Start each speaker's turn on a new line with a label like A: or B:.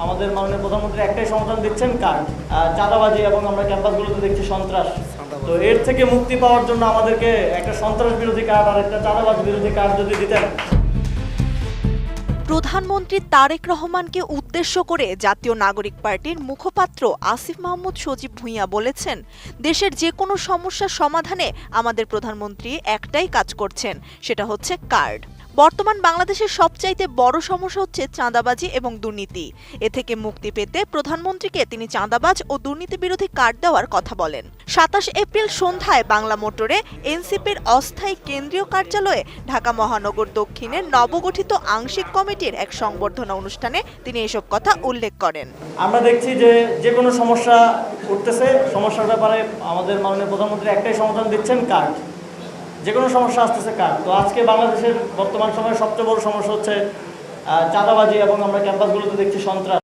A: আমাদের মাননীয় প্রধানমন্ত্রী একটাই সমাধান দিচ্ছেন, কার্ড, চাঁদাবাজি এবং আমরা ক্যাম্পাসগুলোতে দেখছি সন্ত্রাস। তো এর থেকে মুক্তি পাওয়ার জন্য আমাদেরকে একটা সন্ত্রাস বিরোধী কার্ড আর একটা চাঁদাবাজ বিরোধী কার্ড যদি দিতেন।
B: প্রধানমন্ত্রী তারেক রহমানকে উদ্দেশ্য করে জাতীয় নাগরিক পার্টির মুখপাত্র আসিফ মাহমুদ সজীব ভুঁইয়া বলেছেন, দেশের যে কোনো সমস্যার সমাধানে আমাদের প্রধানমন্ত্রী একটাই কাজ করছেন, সেটা হচ্ছে কার্ড। বর্তমান বাংলাদেশের সবচাইতে বড় সমস্যা হচ্ছে চাঁদাবাজি এবং দুর্নীতি। এ থেকে মুক্তি পেতে প্রধানমন্ত্রীকে তিনি চাঁদাবাজ ও দুর্নীতি বিরোধী কার্ড দেওয়ার কথা বলেন। ২৭ এপ্রিল সন্ধ্যায় বাংলা মোটরে এনসিপির অস্থায়ী কেন্দ্রীয় কার্যালয়ে ঢাকা মহানগর দক্ষিণের নবগঠিত আংশিক কমিটির এক সংবর্ধনা অনুষ্ঠানে তিনি এসব কথা উল্লেখ করেন।
A: আমরা দেখছি যে কোনো সমস্যা উঠতেছে, সমস্যার ব্যাপারে আমাদের মাননীয় প্রধানমন্ত্রী একটাই সমাধান দিচ্ছেন, কার্ড। যে কোনো সমস্যা আসতেছে কার্ড। তো আজকে বাংলাদেশের বর্তমান সময়ে সবচেয়ে বড় সমস্যা হচ্ছে চাঁদাবাজি এবং আমরা ক্যাম্পাসগুলোতে দেখছি সন্ত্রাস।